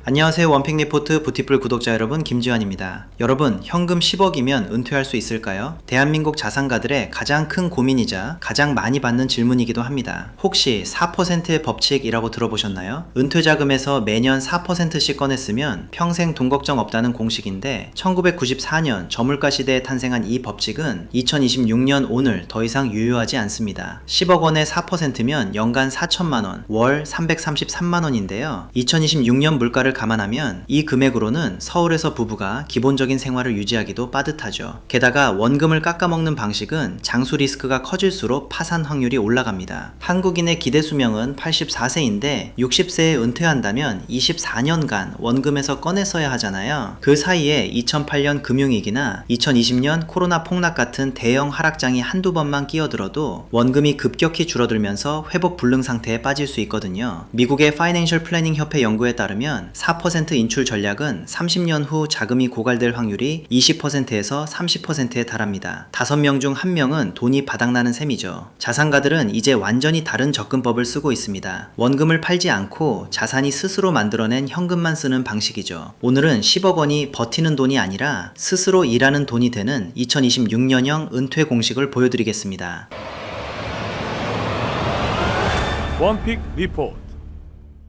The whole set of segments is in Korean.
안녕하세요. 원픽 리포트 부티풀 구독자 여러분, 김지환입니다. 여러분, 현금 10억이면 은퇴할 수 있을까요? 대한민국 자산가들의 가장 큰 고민이자 가장 많이 받는 질문이기도 합니다. 혹시 4%의 법칙이라고 들어보셨나요? 은퇴자금에서 매년 4%씩 꺼냈으면 평생 돈 걱정 없다는 공식인데 1994년 저물가 시대에 탄생한 이 법칙은 2026년 오늘 더 이상 유효하지 않습니다. 10억 원의 4%면 연간 4천만 원, 월 333만 원인데요. 2026년 물가를 감안하면 이 금액으로는 서울에서 부부가 기본적인 생활을 유지하기도 빠듯하죠. 게다가 원금을 깎아먹는 방식은 장수 리스크가 커질수록 파산 확률이 올라갑니다. 한국인의 기대 수명은 84세인데 60세에 은퇴한다면 24년간 원금에서 꺼냈어야 하잖아요. 그 사이에 2008년 금융위기나 2020년 코로나 폭락 같은 대형 하락장이 한두 번만 끼어들어도 원금이 급격히 줄어들면서 회복 불능 상태에 빠질 수 있거든요. 미국의 파이낸셜 플래닝 협회 연구에 따르면 4% 인출 전략은 30년 후 자금이 고갈될 확률이 20%에서 30%에 달합니다. 5명 중 1명은 돈이 바닥나는 셈이죠. 자산가들은 이제 완전히 다른 접근법을 쓰고 있습니다. 원금을 팔지 않고 자산이 스스로 만들어낸 현금만 쓰는 방식이죠. 오늘은 10억 원이 버티는 돈이 아니라 스스로 일하는 돈이 되는 2026년형 은퇴 공식을 보여드리겠습니다. 원픽 리포트.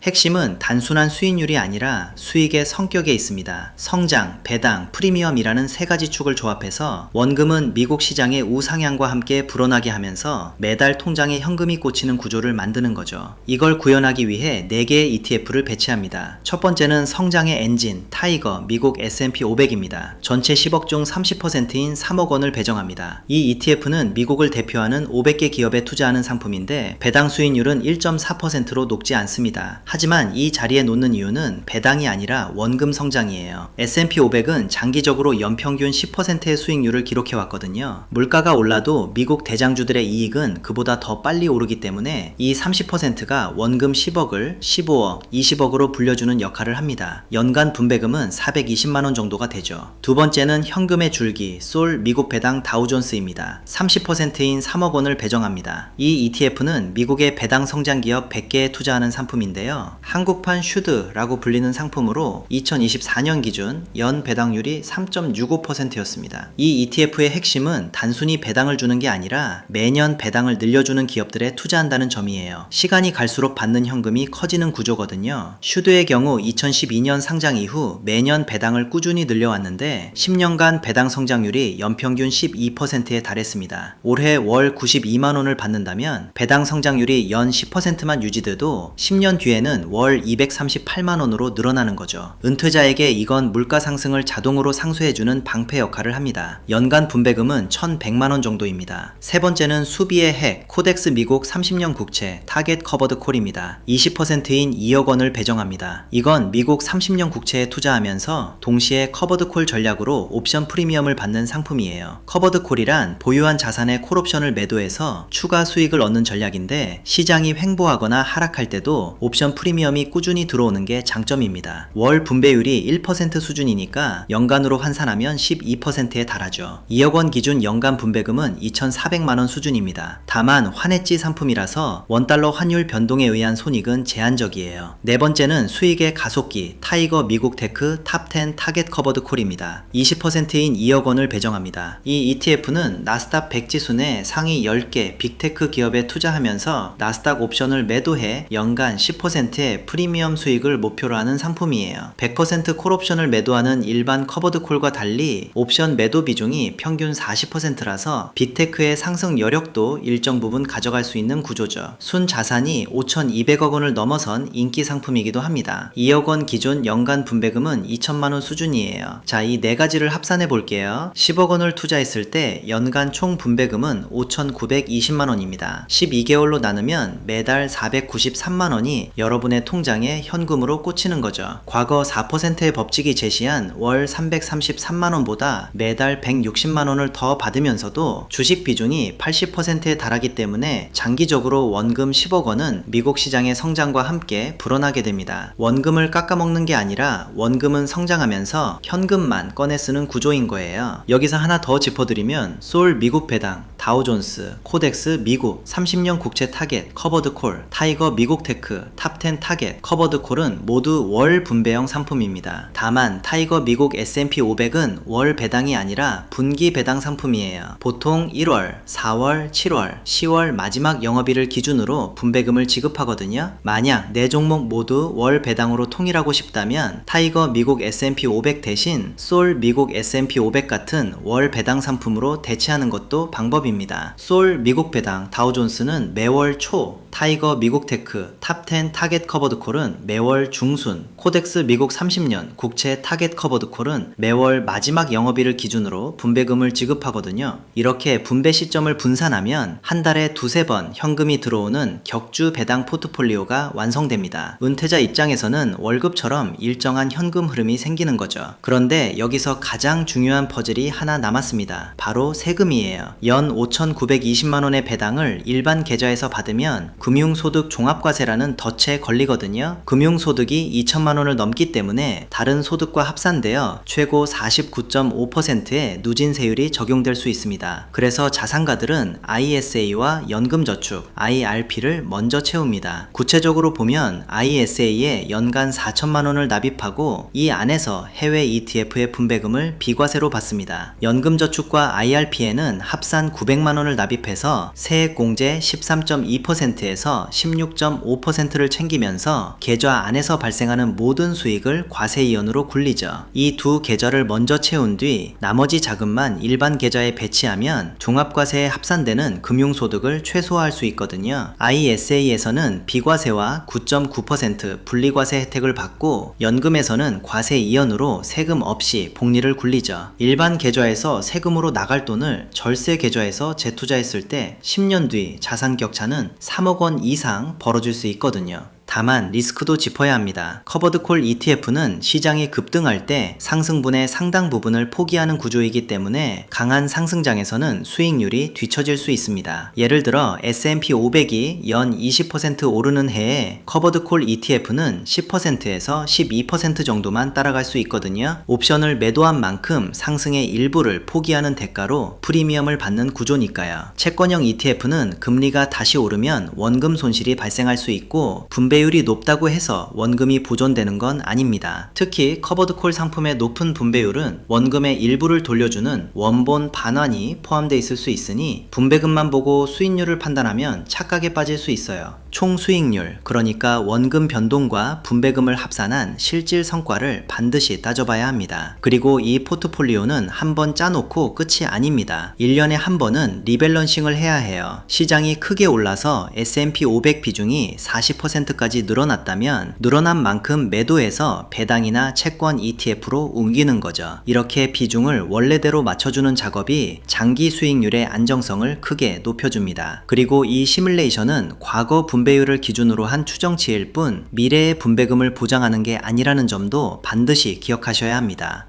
핵심은 단순한 수익률이 아니라 수익의 성격에 있습니다. 성장, 배당, 프리미엄이라는 세 가지 축을 조합해서 원금은 미국 시장의 우상향과 함께 불어나게 하면서 매달 통장에 현금이 꽂히는 구조를 만드는 거죠. 이걸 구현하기 위해 4개의 ETF를 배치합니다. 첫 번째는 성장의 엔진, 타이거, 미국 S&P 500입니다. 전체 10억 중 30%인 3억 원을 배정합니다. 이 ETF는 미국을 대표하는 500개 기업에 투자하는 상품인데 배당 수익률은 1.4%로 높지 않습니다. 하지만 이 자리에 놓는 이유는 배당이 아니라 원금 성장이에요. S&P 500은 장기적으로 연평균 10%의 수익률을 기록해왔거든요. 물가가 올라도 미국 대장주들의 이익은 그보다 더 빨리 오르기 때문에 이 30%가 원금 10억을 15억, 20억으로 불려주는 역할을 합니다. 연간 분배금은 420만원 정도가 되죠. 두 번째는 현금의 줄기, 솔 미국 배당 다우존스입니다. 30%인 3억 원을 배정합니다. 이 ETF는 미국의 배당 성장 기업 100개에 투자하는 상품인데요. 한국판 슈드라고 불리는 상품으로 2024년 기준 연 배당률이 3.65%였습니다. 이 ETF의 핵심은 단순히 배당을 주는 게 아니라 매년 배당을 늘려주는 기업들에 투자한다는 점이에요. 시간이 갈수록 받는 현금이 커지는 구조거든요. 슈드의 경우 2012년 상장 이후 매년 배당을 꾸준히 늘려왔는데 10년간 배당 성장률이 연평균 12%에 달했습니다. 올해 월 92만원을 받는다면 배당 성장률이 연 10%만 유지돼도 10년 뒤에는 월 238만원으로 늘어나는 거죠. 은퇴자에게 이건 물가 상승을 자동으로 상쇄해주는 방패 역할을 합니다. 연간 분배금은 1100만원 정도입니다. 세 번째는 수비의 핵, 코덱스 미국 30년 국채, 타겟 커버드 콜입니다. 20%인 2억 원을 배정합니다. 이건 미국 30년 국채에 투자하면서 동시에 커버드 콜 전략으로 옵션 프리미엄을 받는 상품이에요. 커버드 콜이란 보유한 자산의 콜옵션을 매도해서 추가 수익을 얻는 전략인데 시장이 횡보하거나 하락할 때도 옵션 프리미엄이 꾸준히 들어오는 게 장점입니다. 월 분배율이 1% 수준이니까 연간으로 환산하면 12%에 달하죠. 2억 원 기준 연간 분배금은 2,400만원 수준입니다. 다만 환해지 상품이라서 원달러 환율 변동에 의한 손익은 제한적이에요. 네 번째는 수익의 가속기, 타이거 미국 테크 탑10 타겟 커버드 콜입니다. 20%인 2억 원을 배정합니다. 이 ETF는 나스닥 100 지수 내 상위 10개 빅테크 기업에 투자하면서 나스닥 옵션을 매도해 연간 10%의 프리미엄 수익을 목표로 하는 상품이에요. 100% 콜옵션을 매도하는 일반 커버드 콜과 달리 옵션 매도 비중이 평균 40%라서 빅테크의 상승 여력도 일정 부분 가져갈 수 있는 구조죠. 순 자산이 5,200억 원을 넘어선 인기 상품이기도 합니다. 2억 원 기준 연간 분배금은 2천만원 수준이에요. 자, 이 네 가지를 합산해 볼게요. 10억 원을 투자했을 때 연간 총 분배금은 5,920만원입니다. 12개월로 나누면 매달 493만원이 여러분의 통장에 현금으로 꽂히는 거죠. 과거 4%의 법칙이 제시한 월 333만원보다 매달 160만원을 더 받으면서도 주식 비중이 80%에 달하기 때문에 장기적으로 원금 10억 원은 미국 시장의 성장과 함께 불어나게 됩니다. 원금을 깎아먹는 게 아니라 원금은 성장하면서 현금만 꺼내 쓰는 구조인 거예요. 여기서 하나 더 짚어드리면 솔 미국 배당, 다우존스, 코덱스 미국 30년 국채 타겟 커버드 콜, 타이거 미국 테크 탑10 타겟 커버드 콜은 모두 월 분배형 상품입니다. 다만 타이거 미국 S&P 500은 월 배당이 아니라 분기 배당 상품이에요. 보통 1월, 4월, 7월, 10월 마지막 영업일을 기준으로 분배금을 지급하거든요. 만약 네 종목 모두 월 배당으로 통일하고 싶다면 타이거 미국 S&P 500 대신 솔 미국 S&P 500 같은 월 배당 상품으로 대체하는 것도 방법입니다. 솔 미국 배당 다우존스는 매월 초, 타이거 미국 테크 탑10 타겟 커버드 콜은 매월 중순, 코덱스 미국 30년 국채 타겟 커버드 콜은 매월 마지막 영업일을 기준으로 분배금을 지급하거든요. 이렇게 분배 시점을 분산하면 한 달에 두세 번 현금이 들어오는 격주 배당 포트폴리오가 완성됩니다. 은퇴자 입장에서는 월급처럼 일정한 현금 흐름이 생기는 거죠. 그런데 여기서 가장 중요한 퍼즐이 하나 남았습니다. 바로 세금이에요. 연 5,920만원의 배당을 일반 계좌에서 받으면 금융소득 종합과세라는 덫에 걸리거든요. 금융소득이 2천만원을 넘기 때문에 다른 소득과 합산되어 최고 49.5%의 누진세율이 적용될 수 있습니다. 그래서 자산가들은 ISA와 연금저축, IRP를 먼저 채웁니다. 구체적으로 보면 ISA에 연간 4천만원을 납입하고 이 안에서 해외 ETF의 분배금을 비과세로 받습니다. 연금저축과 IRP에는 합산 900만원을 납입해서 세액공제 13.2%에서 16.5%를 챙기면서 계좌 안에서 발생하는 모든 수익을 과세이연으로 굴리죠. 이 두 계좌를 먼저 채운 뒤 나머지 자금만 일반 계좌에 배치하면 종합과세에 합산되는 금융소득을 최소화할 수 있거든요. ISA에서는 비과세와 9.9% 분리과세 혜택을 받고 연금에서는 과세이연으로 세금 없이 복리를 굴리죠. 일반 계좌에서 세금으로 나갈 돈을 절세 계좌에서 재투자했을 때 10년 뒤 자산 격차는 3억 원 이상 벌어질 수 있거든요. 다만 리스크도 짚어야 합니다. 커버드콜 ETF는 시장이 급등할 때 상승분의 상당 부분을 포기하는 구조이기 때문에 강한 상승장에서는 수익률이 뒤처질 수 있습니다. 예를 들어 S&P 500이 연 20% 오르는 해에 커버드콜 ETF는 10%에서 12% 정도만 따라갈 수 있거든요. 옵션을 매도한 만큼 상승의 일부를 포기하는 대가로 프리미엄을 받는 구조니까요. 채권형 ETF는 금리가 다시 오르면 원금 손실이 발생할 수 있고 분배율이 높다고 해서 원금이 보존되는 건 아닙니다. 특히 커버드콜 상품의 높은 분배율은 원금의 일부를 돌려주는 원본 반환이 포함되어 있을 수 있으니 분배금만 보고 수익률을 판단하면 착각에 빠질 수 있어요. 총 수익률, 그러니까 원금 변동과 분배금을 합산한 실질 성과를 반드시 따져봐야 합니다. 그리고 이 포트폴리오는 한번 짜놓고 끝이 아닙니다. 1년에 한 번은 리밸런싱을 해야 해요. 시장이 크게 올라서 S&P 500 비중이 40%까지 늘어났다면 늘어난 만큼 매도해서 배당이나 채권 ETF로 옮기는 거죠. 이렇게 비중을 원래대로 맞춰주는 작업이 장기 수익률의 안정성을 크게 높여줍니다. 그리고 이 시뮬레이션은 과거 분배율을 기준으로 한 추정치일 뿐 미래의 분배금을 보장하는 게 아니라는 점도 반드시 기억하셔야 합니다.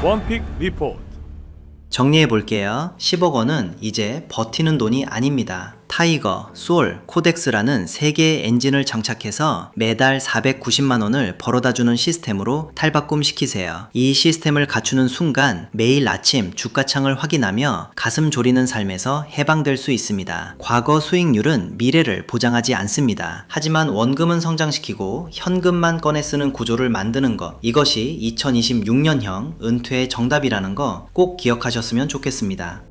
원픽 리포트. 정리해 볼게요. 10억 원은 이제 버티는 돈이 아닙니다. 타이거, 솔, 코덱스라는 3개의 엔진을 장착해서 매달 490만원을 벌어다주는 시스템으로 탈바꿈 시키세요. 이 시스템을 갖추는 순간 매일 아침 주가창을 확인하며 가슴 졸이는 삶에서 해방될 수 있습니다. 과거 수익률은 미래를 보장하지 않습니다. 하지만 원금은 성장시키고 현금만 꺼내 쓰는 구조를 만드는 것, 이것이 2026년형 은퇴의 정답이라는 거 꼭 기억하셨으면 좋겠습니다.